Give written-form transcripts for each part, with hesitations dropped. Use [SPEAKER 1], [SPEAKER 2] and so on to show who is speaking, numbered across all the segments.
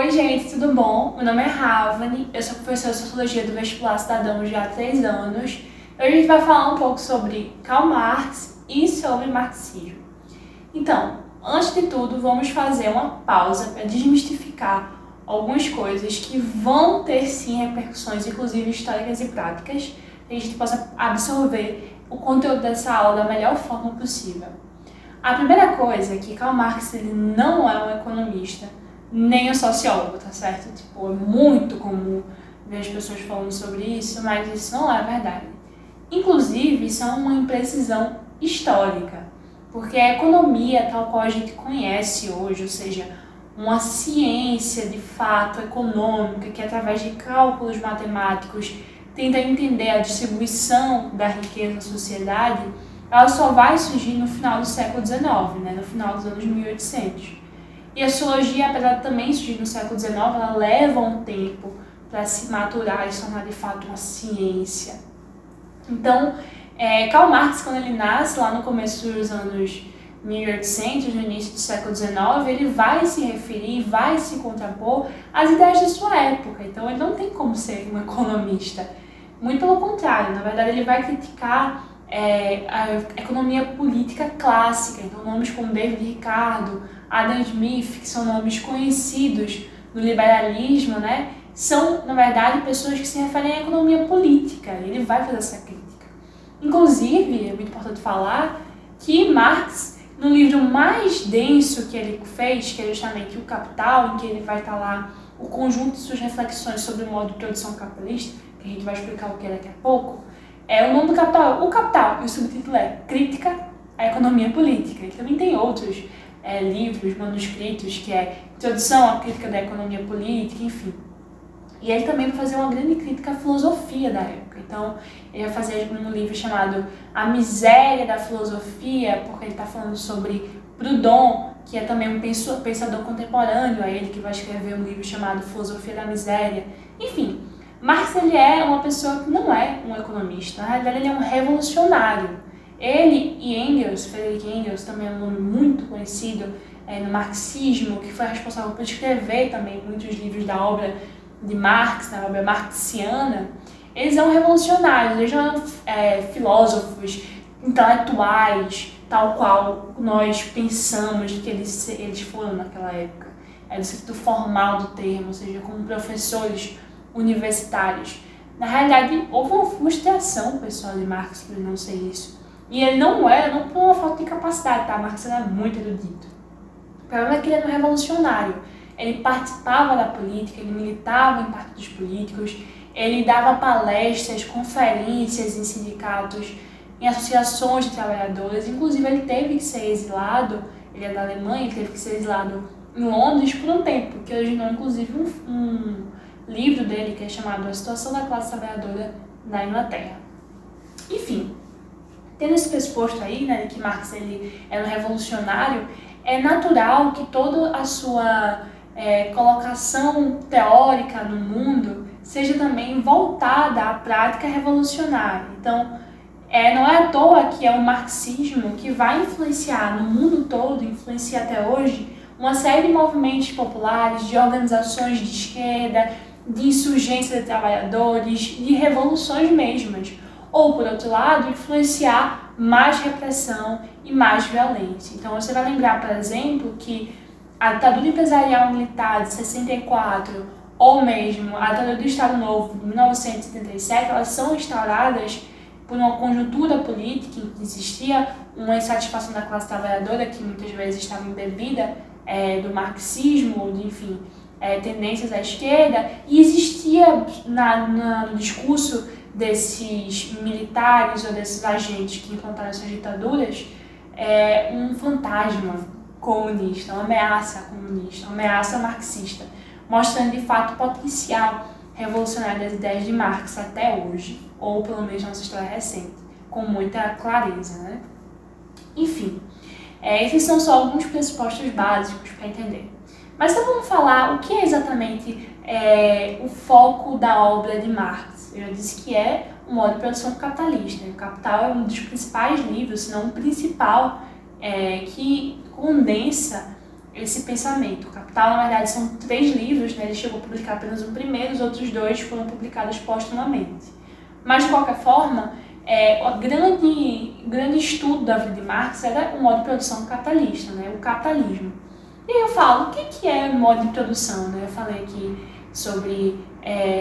[SPEAKER 1] Oi gente, tudo bom? Meu nome é Ravani, eu sou professora de Sociologia do Vestibular Cidadão já há 3 anos. Hoje a gente vai falar um pouco sobre Karl Marx e sobre marxismo. Então, antes de tudo, vamos fazer uma pausa para desmistificar algumas coisas que vão ter sim repercussões, inclusive históricas e práticas, para que a gente possa absorver o conteúdo dessa aula da melhor forma possível. A primeira coisa é que Karl Marx ele não é um economista, nem um sociólogo, tá certo? Tipo, é muito comum ver as pessoas falando sobre isso, mas isso não é verdade. Inclusive, isso é uma imprecisão histórica, porque a economia, tal qual a gente conhece hoje, ou seja, uma ciência de fato econômica que através de cálculos matemáticos tenta entender a distribuição da riqueza na sociedade, ela só vai surgir no final do século XIX, no final dos anos 1800. E a sociologia, apesar de também surgir no século XIX, ela leva um tempo para se maturar e se tornar de fato uma ciência. Então, Karl Marx, quando ele nasce lá no começo dos anos 1800, no início do século XIX, ele vai se referir, vai se contrapor às ideias da sua época. Então, ele não tem como ser um economista. Muito pelo contrário, na verdade, ele vai criticar a economia política clássica. Então, nomes como David Ricardo, Adam Smith, que são nomes conhecidos no liberalismo, são, na verdade, pessoas que se referem à economia política. Ele vai fazer essa crítica. Inclusive, é muito importante falar que Marx, no livro mais denso que ele fez, que é justamente O Capital, em que ele vai estar lá o conjunto de suas reflexões sobre o modo de produção capitalista, que a gente vai explicar o que é daqui a pouco, o nome do Capital é O Capital, e o subtítulo é Crítica à Economia Política. Ele também tem outros livros, manuscritos, que é Introdução à Crítica da Economia Política, enfim. E ele também vai fazer uma grande crítica à filosofia da época. Então, ele vai fazer um livro chamado A Miséria da Filosofia, porque ele está falando sobre Proudhon, que é também um pensador contemporâneo a ele, que vai escrever um livro chamado Filosofia da Miséria. Enfim, Marx ele é uma pessoa que não é um economista, na realidade ele é um revolucionário. Ele e Engels, Friedrich Engels, também é um nome muito conhecido no marxismo, que foi responsável por escrever também muitos livros da obra de Marx, da obra marxiana. Eles eram revolucionários, eles não eram filósofos, intelectuais, tal qual nós pensamos que eles foram naquela época. É do sentido formal do termo, ou seja, como professores universitários. Na realidade, houve uma frustração pessoal de Marx por não ser isso. E ele não por uma falta de capacidade, tá? Marx era muito erudito. O problema é que ele era um revolucionário. Ele participava da política, ele militava em partidos políticos, ele dava palestras, conferências em sindicatos, em associações de trabalhadores. Inclusive, ele teve que ser exilado, ele é da Alemanha, ele teve que ser exilado em Londres por um tempo, que originou, inclusive, um livro dele que é chamado A Situação da Classe Trabalhadora na Inglaterra. Enfim, tendo esse pressuposto aí, de que Marx ele era um revolucionário, é natural que toda a sua colocação teórica no mundo seja também voltada à prática revolucionária. Então, não é à toa que é o marxismo que vai influenciar no mundo todo, influencia até hoje, uma série de movimentos populares, de organizações de esquerda, de insurgência de trabalhadores, de revoluções mesmas. Ou, por outro lado, influenciar mais repressão e mais violência. Então, você vai lembrar, por exemplo, que a ditadura empresarial militar de 64 ou mesmo a ditadura do Estado Novo de 1977, elas são instauradas por uma conjuntura política em que existia uma insatisfação da classe trabalhadora, que muitas vezes estava embebida do marxismo, ou de, enfim, tendências à esquerda, e existia no discurso desses militares ou desses agentes que implantaram essas ditaduras um fantasma comunista, uma ameaça comunista, uma ameaça marxista, mostrando de fato o potencial revolucionário das ideias de Marx até hoje, ou pelo menos na nossa história recente, com muita clareza. Enfim, esses são só alguns pressupostos básicos para entender. Mas então vamos falar o que é exatamente o foco da obra de Marx. Eu já disse que é o modo de produção capitalista. O Capital é um dos principais livros, se não o principal, que condensa esse pensamento. O Capital, na verdade, são 3 livros, né? Ele chegou a publicar apenas o primeiro, os outros 2 foram publicados póstumamente. Mas, de qualquer forma, o grande estudo da vida de Marx era o modo de produção capitalista, né? O capitalismo. E aí eu falo, o que é o modo de produção? Né? Eu falei aqui sobre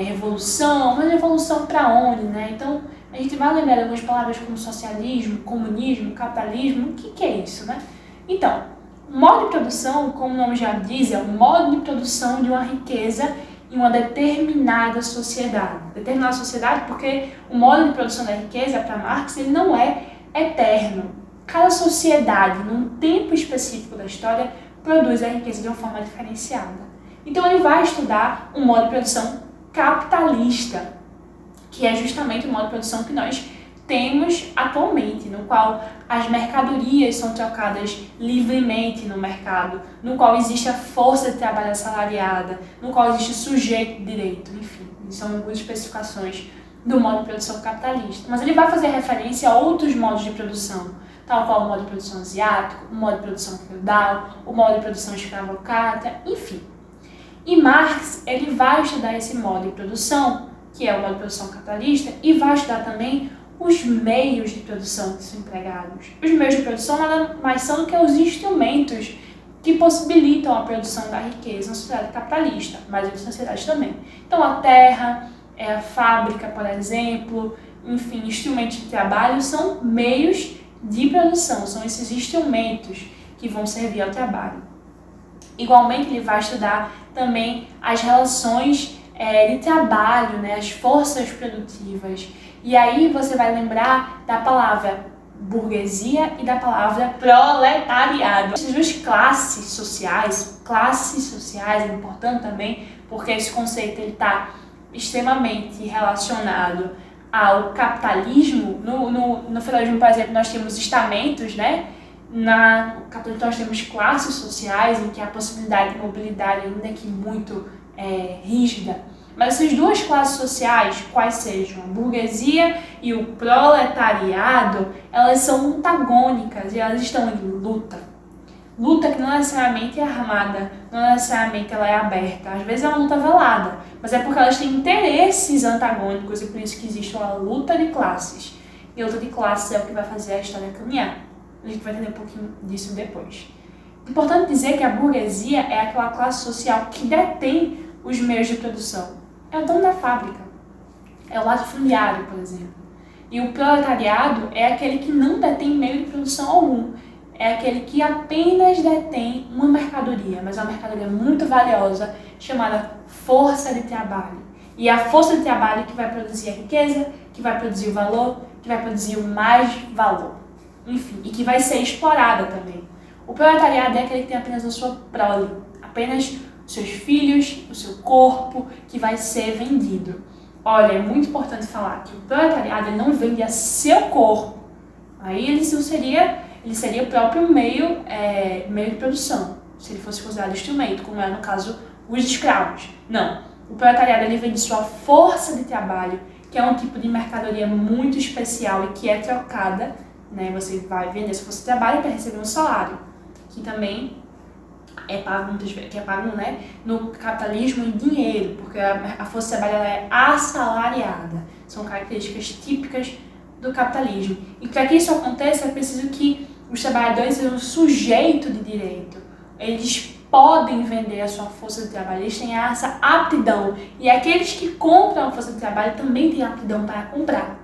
[SPEAKER 1] revolução, mas revolução para onde? Né? Então, a gente vai lembrar de algumas palavras como socialismo, comunismo, capitalismo, o que é isso? Né? Então, o modo de produção, como o nome já diz, é o modo de produção de uma riqueza em uma determinada sociedade. Determinada sociedade porque o modo de produção da riqueza, para Marx, ele não é eterno. Cada sociedade, num tempo específico da história, produz a riqueza de uma forma diferenciada. Então ele vai estudar um modo de produção capitalista, que é justamente o modo de produção que nós temos atualmente, no qual as mercadorias são trocadas livremente no mercado, no qual existe a força de trabalho assalariada, no qual existe o sujeito de direito, enfim, são algumas especificações do modo de produção capitalista. Mas ele vai fazer referência a outros modos de produção, tal qual o modo de produção asiático, o modo de produção feudal, o modo de produção escravocrata, enfim. E Marx, ele vai estudar esse modo de produção, que é o modo de produção capitalista, e vai estudar também os meios de produção que são empregados. Os meios de produção nada mais são do que os instrumentos que possibilitam a produção da riqueza na sociedade capitalista, mas em sociedades também. Então a terra, a fábrica, por exemplo, enfim, instrumentos de trabalho são meios de produção, são esses instrumentos que vão servir ao trabalho. Igualmente, ele vai estudar também as relações de trabalho, né, as forças produtivas. E aí você vai lembrar da palavra burguesia e da palavra proletariado. Essas duas classes sociais é importante também, porque esse conceito está extremamente relacionado ao capitalismo. No feudalismo, por exemplo, nós temos estamentos, né? No capitalismo nós temos classes sociais em que a possibilidade de mobilidade ainda é que muito rígida. Mas essas duas classes sociais, quais sejam a burguesia e o proletariado, elas são antagônicas e elas estão em luta. Luta que não necessariamente é armada, não necessariamente ela é aberta. Às vezes é uma luta velada, mas é porque elas têm interesses antagônicos e por isso que existe uma luta de classes. E a luta de classes é o que vai fazer a história caminhar. A gente vai entender um pouquinho disso depois. Importante dizer que a burguesia é aquela classe social que detém os meios de produção. É o dono da fábrica, é o latifundiário, por exemplo. E o proletariado é aquele que não detém meio de produção algum. É aquele que apenas detém uma mercadoria, mas é uma mercadoria muito valiosa, chamada força de trabalho. E é a força de trabalho que vai produzir a riqueza, que vai produzir o valor, que vai produzir o mais valor. Enfim, e que vai ser explorada também. O proletariado é aquele que tem apenas a sua prole, apenas seus filhos, o seu corpo, que vai ser vendido. Olha, é muito importante falar que o proletariado ele não vende a seu corpo. Aí ele seria o próprio meio de produção, se ele fosse considerado instrumento, como é no caso os escravos. Não, o proletariado ele vende sua força de trabalho, que é um tipo de mercadoria muito especial e que é trocada, né? Você vai vender sua força de trabalho para receber um salário, que também é pago, né, no capitalismo em dinheiro, porque a força de trabalho ela é assalariada. São características típicas do capitalismo. E para que isso aconteça, é preciso que os trabalhadores sejam sujeitos de direito. Eles podem vender a sua força de trabalho, eles têm essa aptidão. E aqueles que compram a força de trabalho também têm aptidão para comprar.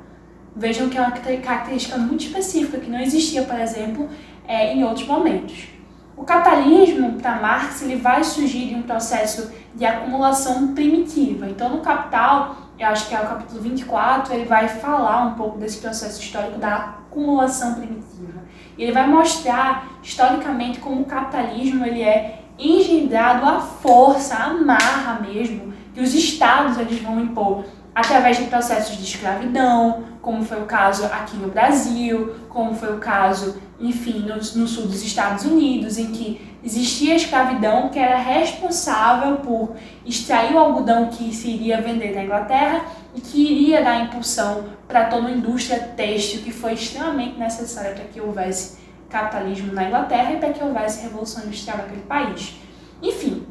[SPEAKER 1] Vejam que é uma característica muito específica, que não existia, por exemplo, em outros momentos. O capitalismo, para Marx, ele vai surgir de um processo de acumulação primitiva. Então, no Capital, eu acho que é o capítulo 24, ele vai falar um pouco desse processo histórico da acumulação primitiva. E ele vai mostrar, historicamente, como o capitalismo ele é engendrado à força, à marra mesmo, que os estados eles vão impor através de processos de escravidão, como foi o caso aqui no Brasil, como foi o caso, enfim, no sul dos Estados Unidos, em que existia a escravidão que era responsável por extrair o algodão que se iria vender na Inglaterra e que iria dar impulsão para toda a indústria têxtil que foi extremamente necessária para que houvesse capitalismo na Inglaterra e para que houvesse revolução industrial naquele país. Enfim,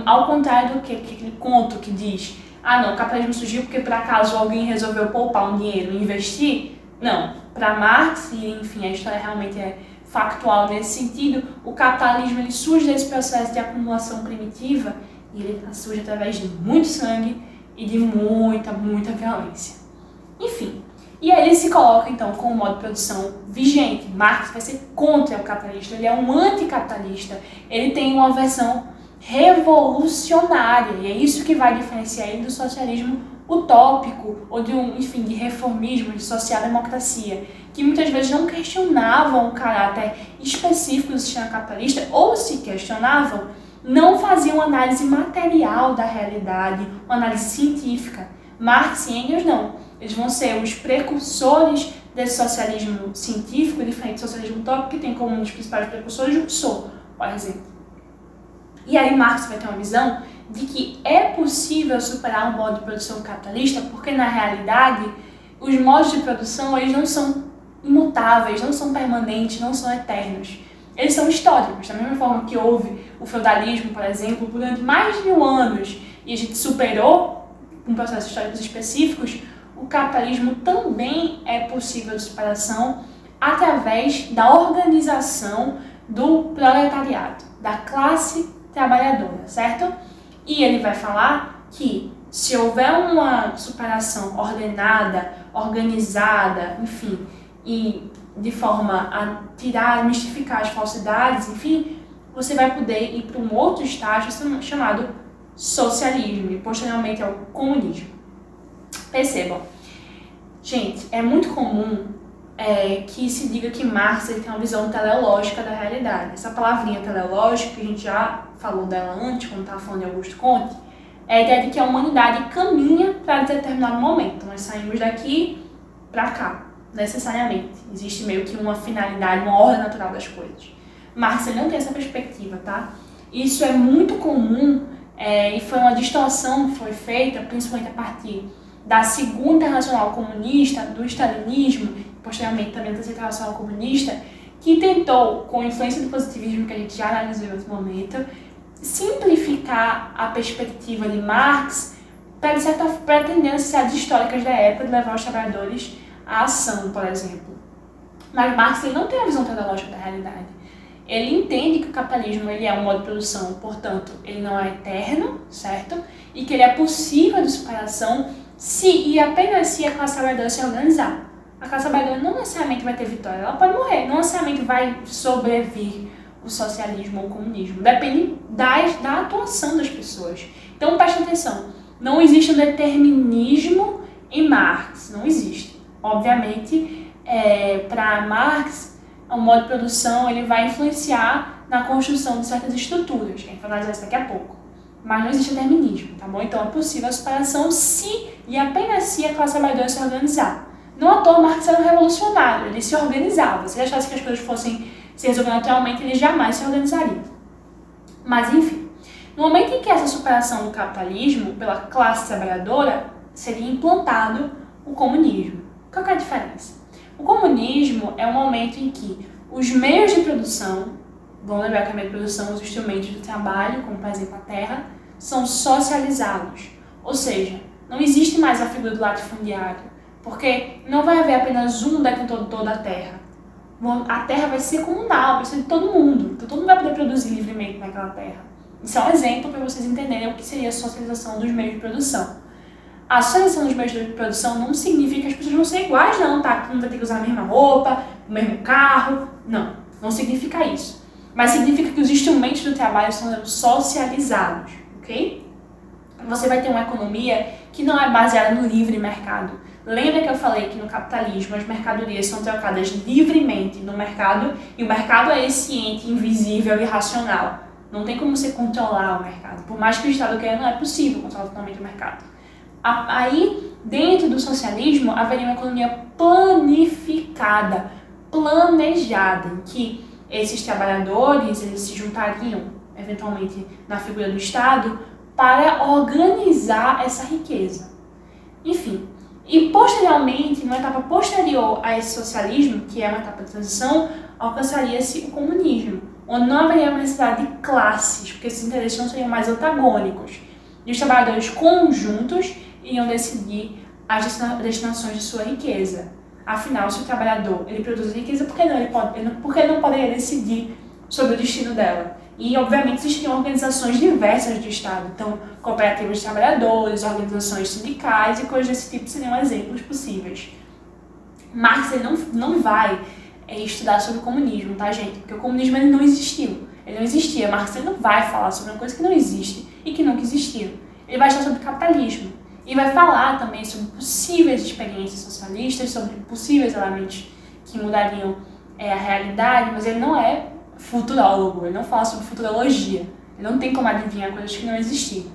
[SPEAKER 1] ao contrário do que aquele conto que diz não, o capitalismo surgiu porque por acaso alguém resolveu poupar um dinheiro e investir. Não, para Marx, e enfim, a história realmente é factual nesse sentido, o capitalismo ele surge desse processo de acumulação primitiva e ele surge através de muito sangue e de muita violência. Enfim, e aí ele se coloca então com o modo de produção vigente. Marx vai ser contra o capitalista, ele é um anticapitalista, ele tem uma versão revolucionária, e é isso que vai diferenciar ele do socialismo utópico, ou de reformismo, de social-democracia, que muitas vezes não questionavam o caráter específico do sistema capitalista, ou se questionavam, não faziam análise material da realidade, uma análise científica. Marx e Engels não, eles vão ser os precursores desse socialismo científico, diferente do socialismo utópico, que tem como um dos principais precursores o Rousseau, por exemplo. E aí Marx vai ter uma visão de que é possível superar um modo de produção capitalista, porque na realidade os modos de produção eles não são imutáveis, não são permanentes, não são eternos. Eles são históricos, da mesma forma que houve o feudalismo, por exemplo, durante mais de 1000 anos e a gente superou com processos históricos específicos, o capitalismo também é possível de superação através da organização do proletariado, da classe trabalhadora, certo? E ele vai falar que se houver uma superação ordenada, organizada, enfim, e de forma a tirar, mistificar as falsidades, enfim, você vai poder ir para um outro estágio chamado socialismo e posteriormente ao comunismo. Percebam, gente, é muito comum que se diga que Marx ele tem uma visão teleológica da realidade. Essa palavrinha teleológica, que a gente já falou dela antes, quando estava falando de Augusto Comte, é a ideia de que a humanidade caminha para determinado momento. Nós saímos daqui para cá, necessariamente. Existe meio que uma finalidade, uma ordem natural das coisas. Marx ele não tem essa perspectiva, tá? Isso é muito comum e foi uma distorção que foi feita, principalmente a partir da Segunda Internacional Comunista, do Stalinismo, posteriormente também da Terceira Internacional Comunista, que tentou, com a influência do positivismo que a gente já analisou em outro momento, simplificar a perspectiva de Marx para atender as necessidades históricas da época de levar os trabalhadores à ação, por exemplo. Mas Marx ele não tem a visão teleológica da realidade. Ele entende que o capitalismo ele é um modo de produção, portanto, ele não é eterno, certo? E que ele é possível de superação se e apenas se a classe trabalhadora se organizar. A classe trabalhadora não necessariamente vai ter vitória, ela pode morrer, não necessariamente vai sobrevir o socialismo ou o comunismo. Depende da atuação das pessoas. Então, preste atenção, não existe um determinismo em Marx, não existe. Obviamente, para Marx, o modo de produção ele vai influenciar na construção de certas estruturas, que a gente vai analisar isso daqui a pouco. Mas não existe determinismo, tá bom? Então é possível a superação se e apenas se a classe trabalhadora se organizar. Não à toa Marx era um revolucionário, ele se organizava. Se ele achasse que as coisas fossem se resolver naturalmente, ele jamais se organizaria. Mas enfim, no momento em que essa superação do capitalismo pela classe trabalhadora, seria implantado o comunismo. Qual que é a diferença? O comunismo é um momento em que os meios de produção, vamos lembrar que a meio de produção, os instrumentos do trabalho, como por exemplo a terra, são socializados. Ou seja, não existe mais a figura do latifundiário, porque não vai haver apenas um detentor de toda a terra. A terra vai ser comunal, vai ser de todo mundo. Então todo mundo vai poder produzir livremente naquela terra. Isso é um exemplo para vocês entenderem o que seria a socialização dos meios de produção. A socialização dos meios de produção não significa que as pessoas vão ser iguais, não, tá? Todo mundo vai ter que usar a mesma roupa, o mesmo carro. Não, não significa isso. Mas significa que os instrumentos do trabalho são socializados, ok? Você vai ter uma economia que não é baseada no livre mercado. Lembra que eu falei que no capitalismo as mercadorias são trocadas livremente no mercado e o mercado é esse ente invisível e irracional. Não tem como você controlar o mercado. Por mais que o Estado queira, não é possível controlar totalmente o mercado. Aí, dentro do socialismo, haveria uma economia planificada, planejada, em que esses trabalhadores eles se juntariam, eventualmente, na figura do Estado, para organizar essa riqueza. Enfim, E posteriormente, numa etapa posterior a esse socialismo, que é uma etapa de transição, alcançaria-se o comunismo, onde não haveria uma necessidade de classes, porque esses interesses não seriam mais antagônicos. E os trabalhadores conjuntos iriam decidir as destinações de sua riqueza. Afinal, se o trabalhador ele produz riqueza, por que ele não poderia decidir sobre o destino dela? E, obviamente, existiam organizações diversas do Estado, então, cooperativas de trabalhadores, organizações sindicais e coisas desse tipo seriam exemplos possíveis. Marx ele não vai estudar sobre o comunismo, tá, gente? Porque o comunismo ele não existiu. Ele não existia. Marx ele não vai falar sobre uma coisa que não existe e que nunca existiu. Ele vai estudar sobre capitalismo. E vai falar também sobre possíveis experiências socialistas, sobre possíveis elementos que mudariam a realidade, mas ele não é futurólogo, ele não fala sobre futurologia. Ele não tem como adivinhar coisas que não existiram.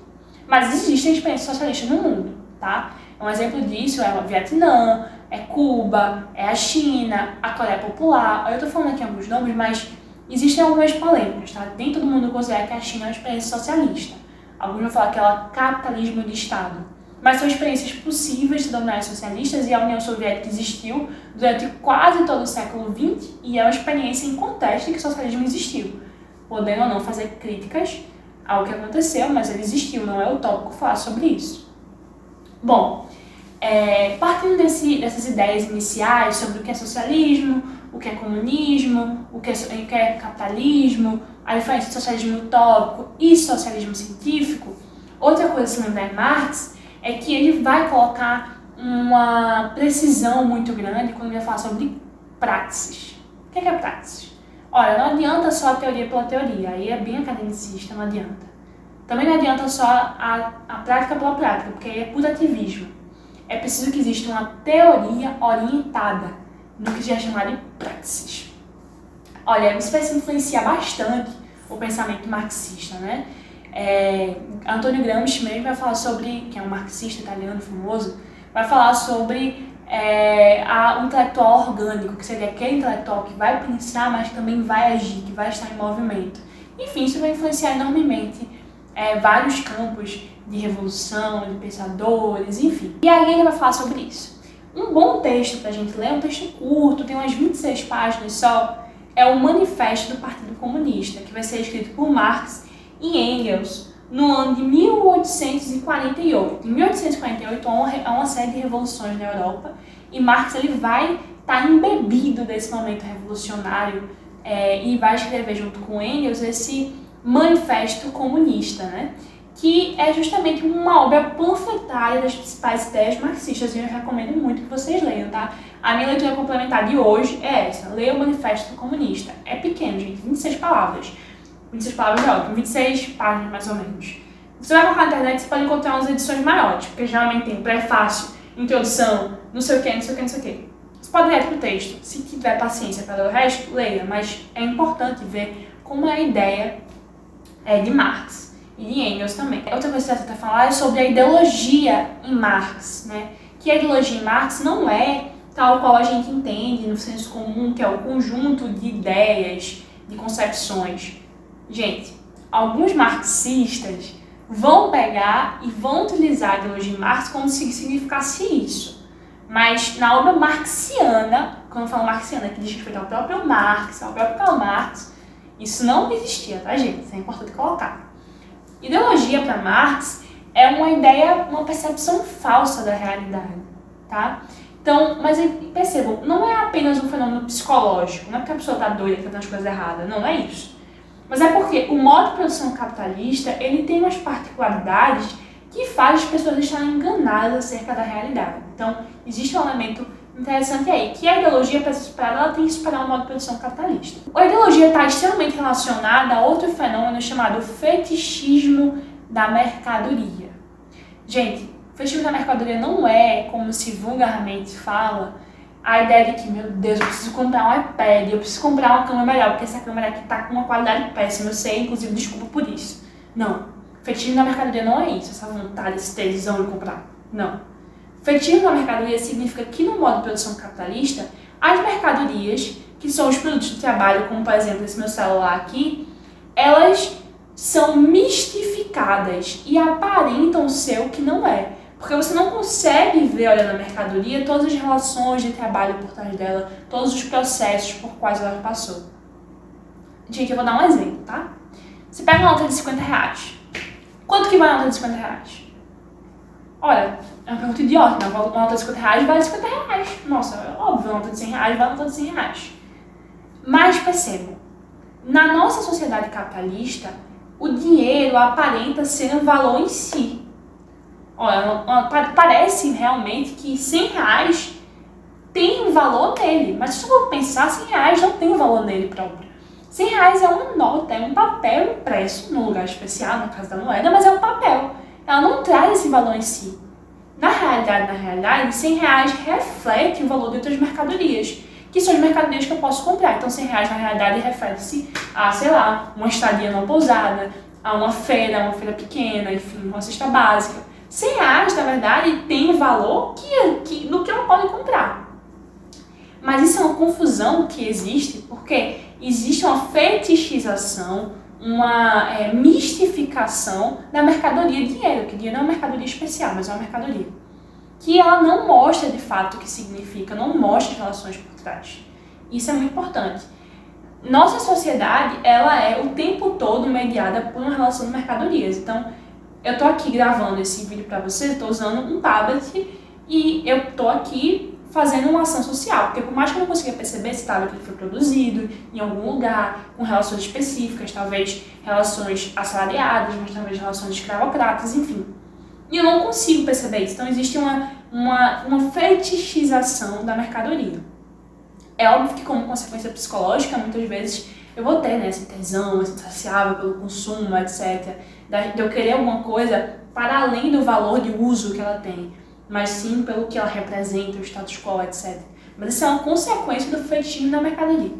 [SPEAKER 1] Mas existem experiências socialistas no mundo, tá? Um exemplo disso é o Vietnã, é Cuba, é a China, a Coreia Popular. Eu tô falando aqui alguns nomes, mas existem algumas polêmicas, tá? Nem todo mundo considera que a China é uma experiência socialista. Alguns vão falar que ela é capitalismo de Estado. Mas são experiências possíveis de dominar socialistas e a União Soviética existiu durante quase todo o século XX e é uma experiência inconteste que o socialismo existiu. Podendo ou não fazer críticas ao que aconteceu, mas ele existiu, não é utópico falar sobre isso. Bom, partindo dessas ideias iniciais sobre o que é socialismo, o que é comunismo, o que é capitalismo, a diferença entre socialismo utópico e socialismo científico, outra coisa a se lembrar em Marx é que ele vai colocar uma precisão muito grande quando ele vai falar sobre praxis. O que é praxis? Olha, não adianta só a teoria pela teoria, aí é bem academicista, não adianta. Também não adianta só a prática pela prática, porque aí é puro ativismo. É preciso que exista uma teoria orientada no que já é chamado de praxis. Olha, isso vai se influenciar bastante o pensamento marxista, né? Antônio Gramsci mesmo vai falar sobre, que é um marxista italiano famoso, vai falar sobre o intelectual orgânico, que seria aquele intelectual que vai pensar, mas que também vai agir, que vai estar em movimento. Enfim, isso vai influenciar enormemente vários campos de revolução, de pensadores, enfim. E aí ele vai falar sobre isso. Um bom texto pra gente ler, um texto curto, tem umas 26 páginas só, é o Manifesto do Partido Comunista, que vai ser escrito por Marx e Engels no ano de 1848. Em 1848 há uma série de revoluções na Europa e Marx ele vai estar embebido desse momento revolucionário e vai escrever junto com Engels esse Manifesto Comunista, né? Que é justamente uma obra panfletária das principais ideias marxistas e eu recomendo muito que vocês leiam, tá? A minha leitura complementar de hoje é essa, leia o Manifesto Comunista. É pequeno, gente, 26 palavras. 26 palavras é ótimo, 26 páginas mais ou menos. Você vai colocar na internet, você pode encontrar umas edições maiores, porque geralmente tem prefácio, introdução, não sei o que, não sei o que, não sei o que. Você pode ler pro texto, se tiver paciência para ler o resto, leia, mas é importante ver como é a ideia de Marx e de Engels também. Outra coisa que eu quero falar é sobre a ideologia em Marx, né? Que a ideologia em Marx não é tal qual a gente entende no senso comum, que é o conjunto de ideias, de concepções. Gente, alguns marxistas vão pegar e vão utilizar a ideologia de Marx como se significasse isso. Mas na obra marxiana, quando eu falo marxiana, que diz respeito ao próprio Marx, ao próprio Karl Marx, isso não existia, tá, gente? Isso é importante colocar. Ideologia para Marx é uma ideia, uma percepção falsa da realidade, tá? Então, mas percebam, não é apenas um fenômeno psicológico, não é porque a pessoa está doida, que está fazendo as coisas erradas, não é isso. Mas é porque o modo de produção capitalista, ele tem umas particularidades que faz as pessoas estarem enganadas acerca da realidade. Então, existe um elemento interessante aí, que a ideologia, para ser superada, ela tem que superar o modo de produção capitalista. A ideologia está extremamente relacionada a outro fenômeno chamado fetichismo da mercadoria. Gente, o fetichismo da mercadoria não é, como se vulgarmente fala, a ideia de que, meu Deus, eu preciso comprar um iPad, eu preciso comprar uma câmera melhor, porque essa câmera aqui está com uma qualidade péssima, eu sei, inclusive, desculpa por isso. Não. Fetichismo da mercadoria não é isso, essa vontade, esse tesão de comprar. Não. Fetichismo da mercadoria significa que no modo de produção capitalista, as mercadorias, que são os produtos de trabalho, como por exemplo esse meu celular aqui, elas são mistificadas e aparentam ser o que não é. Porque você não consegue ver, olhando a mercadoria, todas as relações de trabalho por trás dela, todos os processos por quais ela passou. Gente, eu vou dar um exemplo, tá? Você pega uma nota de 50 reais. Quanto que vai a nota de 50 reais? Olha, é uma pergunta idiota, né? Uma nota de 50 reais vale 50 reais. Nossa, é óbvio, uma nota de 100 reais vale uma nota de 100 reais. Mas percebam, na nossa sociedade capitalista, o dinheiro aparenta ser um valor em si. Olha, parece realmente que 100 reais tem um valor nele, mas se você for pensar, 100 reais não tem um valor nele próprio. 100 reais é uma nota, é um papel impresso num lugar especial, na casa da moeda, mas é um papel. Ela não traz esse valor em si. Na realidade, 100 reais reflete o valor de outras mercadorias, que são as mercadorias que eu posso comprar. Então, 100 reais na realidade refere-se a, sei lá, uma estadia numa pousada, a uma feira pequena, enfim, uma cesta básica. 100 reais, na verdade, tem um valor no que ela pode comprar. Mas isso é uma confusão que existe, porque existe uma fetichização, uma mistificação da mercadoria dinheiro, que dinheiro não é uma mercadoria especial, mas é uma mercadoria. Que ela não mostra de fato o que significa, não mostra as relações por trás. Isso é muito importante. Nossa sociedade, ela é o tempo todo mediada por uma relação de mercadorias. Então, eu tô aqui gravando esse vídeo para vocês, eu tô usando um tablet e eu tô aqui fazendo uma ação social, porque por mais que eu não consiga perceber, esse tablet foi produzido em algum lugar, com relações específicas, talvez relações assalariadas, mas talvez relações escravocratas, enfim. E eu não consigo perceber isso, então existe uma fetichização da mercadoria. É óbvio que como consequência psicológica, muitas vezes eu vou ter essa tesão, essa saciável pelo consumo, etc. De eu querer alguma coisa para além do valor de uso que ela tem, mas sim pelo que ela representa, o status quo, etc. Mas isso é uma consequência do fetichismo da mercadoria.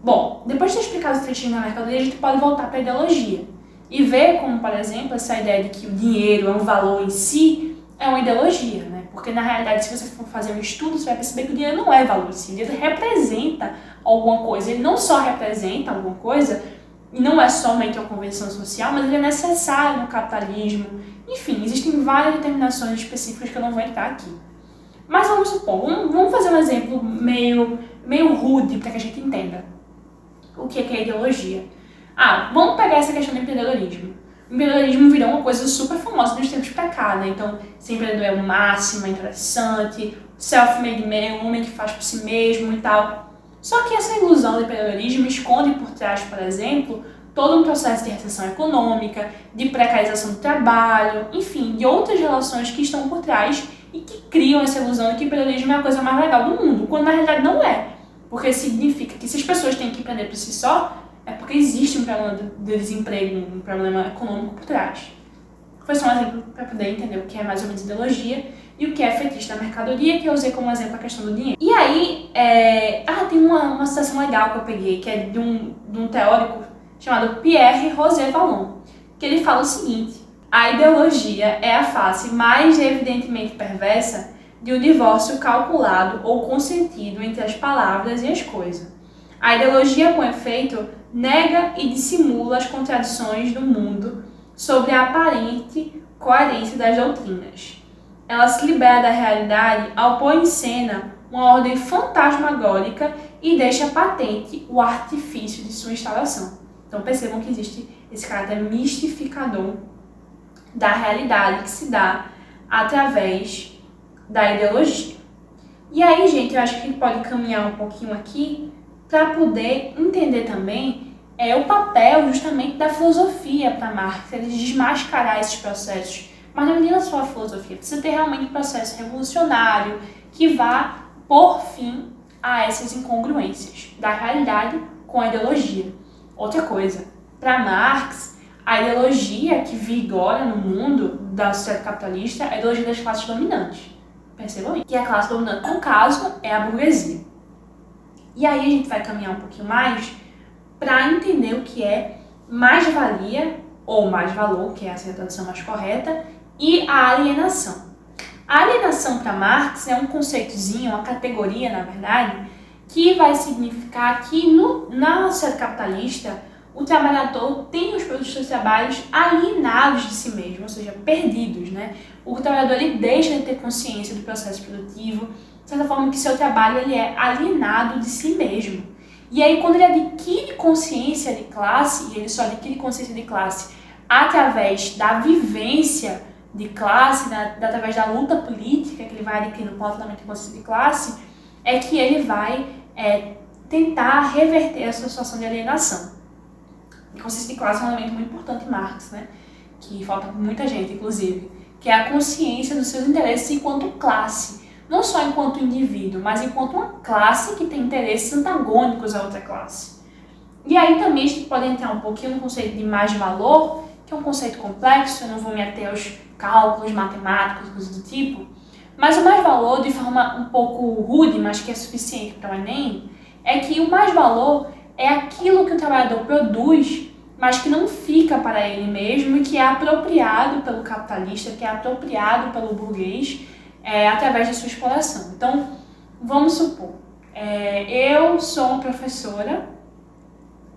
[SPEAKER 1] Bom, depois de ter explicado o fetichismo da mercadoria, a gente pode voltar para a ideologia e ver como, por exemplo, essa ideia de que o dinheiro é um valor em si é uma ideologia, né? Porque na realidade, se você for fazer um estudo, você vai perceber que o dinheiro não é valor em si, o dinheiro representa alguma coisa. Ele não só representa alguma coisa, e não é somente uma convenção social, mas ele é necessário no capitalismo. Enfim, existem várias determinações específicas que eu não vou entrar aqui. Mas vamos supor, vamos fazer um exemplo meio rude para que a gente entenda o que é ideologia. Vamos pegar essa questão do empreendedorismo. O empreendedorismo virou uma coisa super famosa nos tempos pra cá, né? Então, ser empreendedor é o máximo, é interessante, self-made man, um homem que faz por si mesmo e tal. Só que essa ilusão do empreendedorismo esconde por trás, por exemplo, todo um processo de recessão econômica, de precarização do trabalho, enfim, de outras relações que estão por trás e que criam essa ilusão de que o empreendedorismo é a coisa mais legal do mundo, quando na realidade não é. Porque significa que se as pessoas têm que empreender por si só, é porque existe um problema de desemprego, um problema econômico por trás. Foi só um exemplo para poder entender o que é mais ou menos ideologia e o que é fetiche da mercadoria, que eu usei como exemplo a questão do dinheiro. E aí, tem uma citação legal que eu peguei, que é de um teórico chamado Pierre Roger-Vallon, que ele fala o seguinte: a ideologia é a face mais evidentemente perversa de um divórcio calculado ou consentido entre as palavras e as coisas. A ideologia, com efeito, nega e dissimula as contradições do mundo sobre a aparente coerência das doutrinas. Ela se libera da realidade ao pôr em cena uma ordem fantasmagórica e deixa patente o artifício de sua instalação. Então percebam que existe esse caráter mistificador da realidade que se dá através da ideologia. E aí, gente, eu acho que a gente pode caminhar um pouquinho aqui para poder entender também o papel justamente da filosofia para Marx, ele desmascarar esses processos. Mas não é só a filosofia, precisa ter realmente um processo revolucionário que vá pôr fim a essas incongruências da realidade com a ideologia. Outra coisa, para Marx, a ideologia que vigora no mundo da sociedade capitalista é a ideologia das classes dominantes. Percebam isso? Que a classe dominante, no caso, é a burguesia. E aí a gente vai caminhar um pouquinho mais para entender o que é mais-valia, ou mais-valor, que é a tradução mais correta, e a alienação. A alienação para Marx é um conceitozinho, uma categoria, na verdade, que vai significar que na sociedade capitalista o trabalhador tem os produtos dos trabalhos alienados de si mesmo, ou seja, perdidos, né? O trabalhador ele deixa de ter consciência do processo produtivo, de certa forma que seu trabalho ele é alienado de si mesmo. E aí quando ele adquire consciência de classe, e ele só adquire consciência de classe através da vivência de classe, através da luta política que ele vai adquirindo paulatinamente consciência de classe, é que ele vai tentar reverter essa situação de alienação. A consciência de classe é um elemento muito importante em Marx, né? Que falta muita gente, inclusive, que é a consciência dos seus interesses enquanto classe. Não só enquanto indivíduo, mas enquanto uma classe que tem interesses antagônicos à outra classe. E aí também a gente pode entrar um pouquinho no conceito de mais-valor, que é um conceito complexo, eu não vou me ater aos cálculos matemáticos, coisas do tipo, mas o mais-valor, de forma um pouco rude, mas que é suficiente para o Enem, é que o mais-valor é aquilo que o trabalhador produz, mas que não fica para ele mesmo e que é apropriado pelo capitalista, que é apropriado pelo burguês, através da sua exploração. Então, vamos supor, eu sou uma professora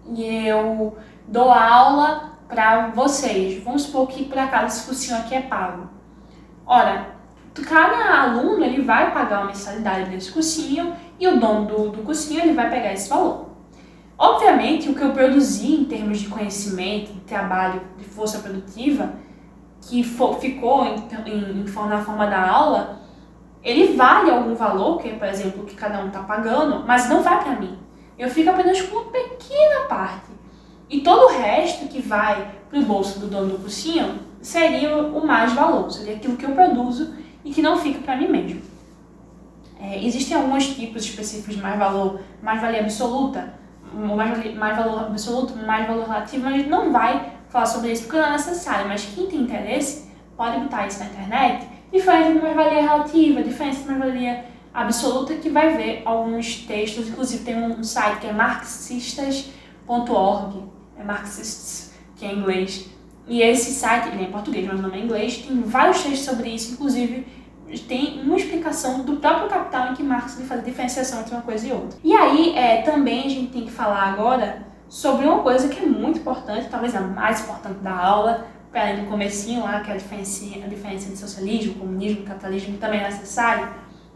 [SPEAKER 1] e eu dou aula para vocês. Vamos supor que, por acaso, esse cursinho aqui é pago. Ora, cada aluno ele vai pagar uma mensalidade desse cursinho e o dono do cursinho ele vai pegar esse valor. Obviamente, o que eu produzi em termos de conhecimento, de trabalho, de força produtiva, que ficou na forma da aula, ele vale algum valor, que é, por exemplo, o que cada um está pagando, mas não vai para mim. Eu fico apenas com uma pequena parte. E todo o resto que vai para o bolso do dono do cursinho seria o mais valor, seria aquilo que eu produzo e que não fica para mim mesmo. Existem alguns tipos específicos de mais-valor, mais-valia absoluta, mais valor absoluto, mais valor relativo, mas a gente não vai falar sobre isso porque não é necessário, mas quem tem interesse pode botar isso na internet, diferença de mais-valia relativa, diferença de mais-valia absoluta, que vai ver alguns textos, inclusive tem um site que é marxistas.org, marxists, que é em inglês, e esse site, ele é em português, mas o nome é em inglês, tem vários textos sobre isso, inclusive tem uma explicação do próprio Capital em que Marx faz a diferenciação entre uma coisa e outra. E aí, também a gente tem que falar agora sobre uma coisa que é muito importante, talvez a mais importante da aula, para além do comecinho lá, que é a diferença entre socialismo, comunismo, capitalismo, que também é necessário,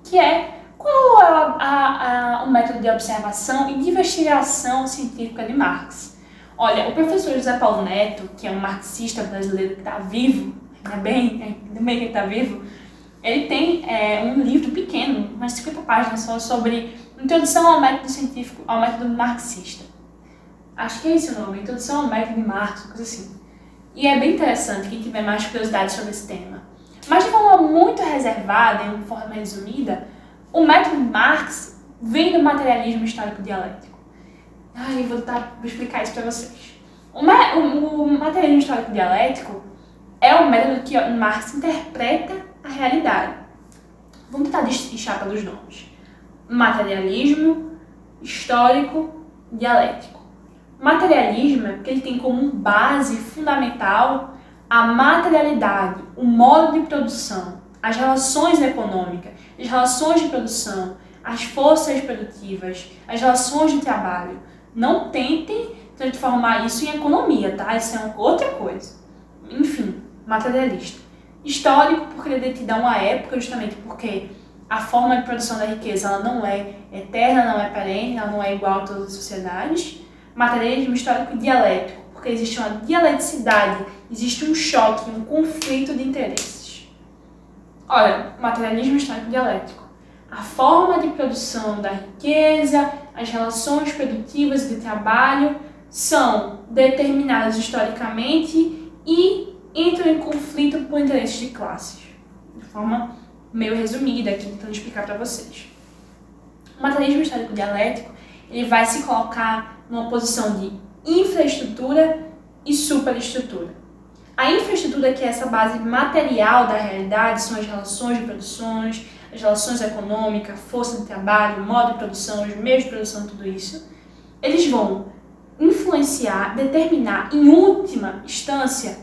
[SPEAKER 1] que é qual é o método de observação e de investigação científica de Marx. Olha, o professor José Paulo Neto, que é um marxista brasileiro que está vivo, ainda bem que ele está vivo, ele tem um livro pequeno, umas 50 páginas só, sobre Introdução ao Método Científico, ao Método Marxista. Acho que é esse o nome, Introdução ao Método de Marx, coisa assim. E é bem interessante quem tiver mais curiosidade sobre esse tema. Mas de forma muito reservada, em uma forma resumida, o método de Marx vem do materialismo histórico dialético. Vou explicar isso para vocês. O materialismo histórico dialético é o método que Marx interpreta a realidade. Vamos tentar destrinchar pelos nomes. Materialismo, histórico, dialético. Materialismo é porque ele tem como base fundamental a materialidade, o modo de produção, as relações econômicas, as relações de produção, as forças produtivas, as relações de trabalho. Não tentem transformar isso em economia, tá? Isso é outra coisa. Enfim, materialista. Histórico, porque ele te dá uma época, justamente porque a forma de produção da riqueza ela não é eterna, não é perene, ela não é igual a todas as sociedades. Materialismo histórico e dialético, porque existe uma dialeticidade, existe um choque, um conflito de interesses. Olha, materialismo histórico e dialético. A forma de produção da riqueza, as relações produtivas e de trabalho são determinadas historicamente e entram em conflito por interesses de classes. De forma meio resumida aqui, tentando explicar para vocês. O materialismo histórico dialético ele vai se colocar numa posição de infraestrutura e superestrutura. A infraestrutura, que é essa base material da realidade, são as relações de produções, as relações econômicas, força de trabalho, modo de produção, os meios de produção, tudo isso. Eles vão influenciar, determinar, em última instância,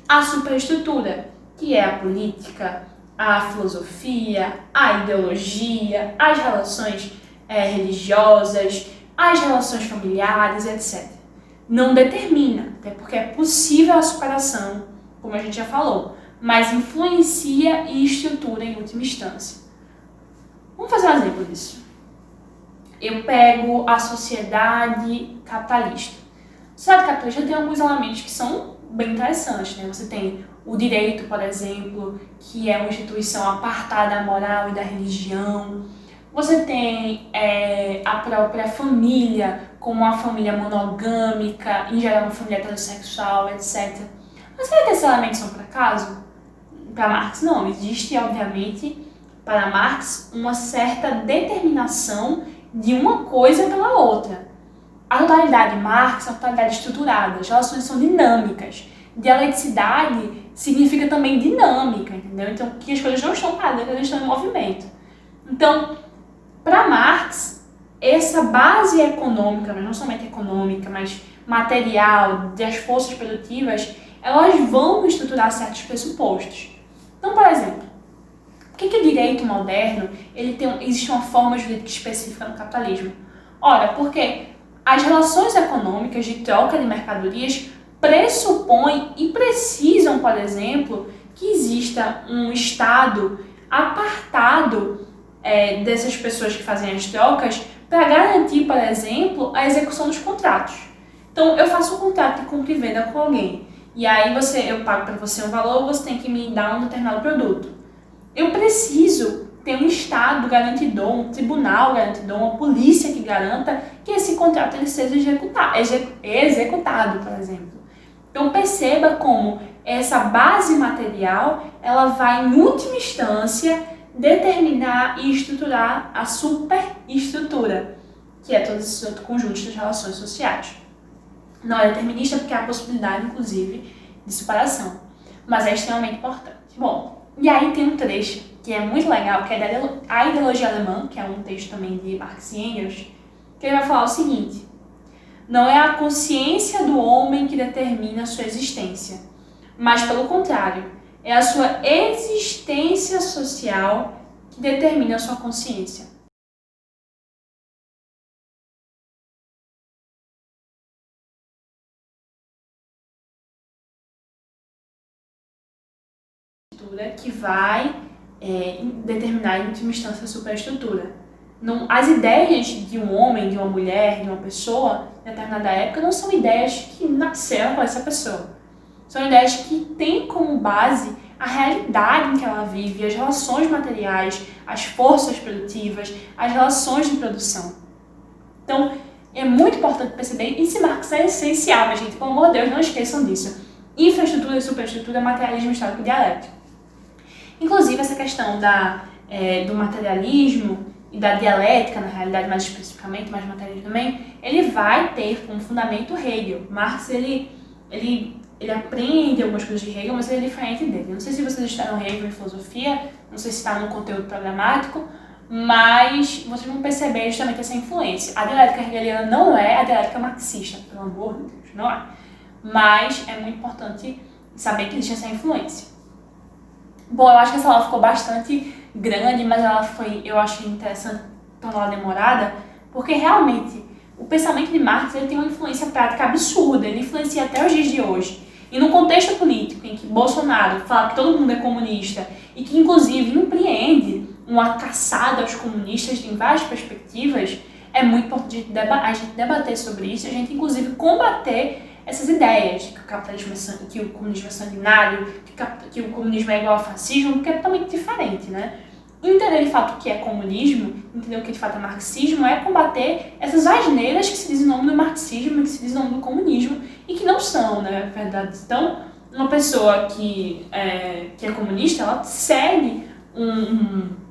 [SPEAKER 1] a superestrutura, que é a política, a filosofia, a ideologia, as relações religiosas, as relações familiares, etc. não determina, até porque é possível a superação, como a gente já falou, mas influencia e estrutura em última instância. Vamos fazer um exemplo disso. Eu pego a sociedade capitalista. A sociedade capitalista tem alguns elementos que são bem interessantes, né? Você tem o direito, por exemplo, que é uma instituição apartada da moral e da religião. Você tem a própria família, como uma família monogâmica, em geral uma família heterossexual, etc. Mas será que esses elementos são por acaso? Para Marx, não. Existe, obviamente, para Marx, uma certa determinação de uma coisa pela outra. A totalidade de Marx é uma totalidade estruturada, as relações são dinâmicas. Dialeticidade significa também dinâmica, entendeu? Então, que as coisas não estão paradas, elas estão em movimento. Então, para Marx, essa base econômica, mas não somente econômica, mas material, das forças produtivas, elas vão estruturar certos pressupostos. Então, por exemplo, por que o direito moderno existe uma forma jurídica específica no capitalismo? Ora, porque as relações econômicas de troca de mercadorias pressupõem e precisam, por exemplo, que exista um Estado apartado dessas pessoas que fazem as trocas para garantir, por exemplo, a execução dos contratos. Então, eu faço um contrato de compra e venda com alguém, e aí eu pago para você um valor, você tem que me dar um determinado produto. Eu preciso ter um Estado garantidor, um tribunal garantidor, uma polícia que garanta que esse contrato ele seja executado, por exemplo. Então perceba como essa base material ela vai, em última instância, determinar e estruturar a superestrutura, que é todo esse outro conjunto de relações sociais. Não é determinista porque há a possibilidade, inclusive, de separação, mas é extremamente importante. Bom, e aí tem um trecho que é muito legal, que é A Ideologia Alemã, que é um texto também de Marx e Engels, que ele vai falar o seguinte: não é a consciência do homem que determina a sua existência, mas, pelo contrário, é a sua existência social que determina a sua consciência. Que vai determinar, em última instância, a superestrutura. As ideias de um homem, de uma mulher, de uma pessoa, em determinada época, não são ideias que nasceram com essa pessoa. São ideias que têm como base a realidade em que ela vive, as relações materiais, as forças produtivas, as relações de produção. Então, é muito importante perceber, e se Marx é essencial, mas, gente, pelo amor de Deus, não esqueçam disso. Infraestrutura e superestrutura, materialismo histórico e dialético. Inclusive, essa questão do materialismo e da dialética, na realidade, mais especificamente, mais materialismo também, ele vai ter como fundamento Hegel. Marx, ele aprende algumas coisas de Hegel, mas ele é diferente dele. Eu não sei se vocês estudaram Hegel em filosofia, não sei se está no conteúdo programático, mas vocês vão perceber justamente essa influência. A dialética hegeliana não é a dialética marxista, pelo amor de Deus, não é. Mas é muito importante saber que existe essa influência. Bom, eu acho que essa aula ficou bastante grande, mas eu achei interessante torná-la demorada, porque realmente o pensamento de Marx ele tem uma influência prática absurda, ele influencia até os dias de hoje. E no contexto político em que Bolsonaro fala que todo mundo é comunista e que inclusive empreende uma caçada aos comunistas em várias perspectivas, é muito importante a gente debater sobre isso, a gente inclusive combater essas ideias de que o capitalismo que o comunismo é sanguinário, que o comunismo é igual ao fascismo, porque é totalmente diferente, né? Entender de fato o que é comunismo, entender o que de fato é marxismo, é combater essas asneiras que se dizem em nome do marxismo, que se dizem em nome do comunismo, e que não são, né, na verdade. Então, uma pessoa que é comunista, ela segue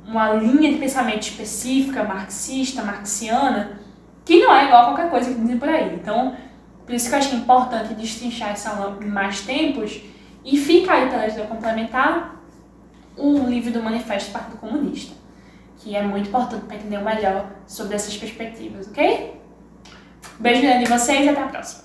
[SPEAKER 1] uma linha de pensamento específica, marxista, marxiana, que não é igual a qualquer coisa que dizem por aí. Então, por isso que eu acho importante destrinchar essa aula em mais tempos, e fica aí para eu complementar o livro do Manifesto do Partido Comunista, que é muito importante para entender melhor sobre essas perspectivas, ok? Beijo grande de vocês e até a próxima!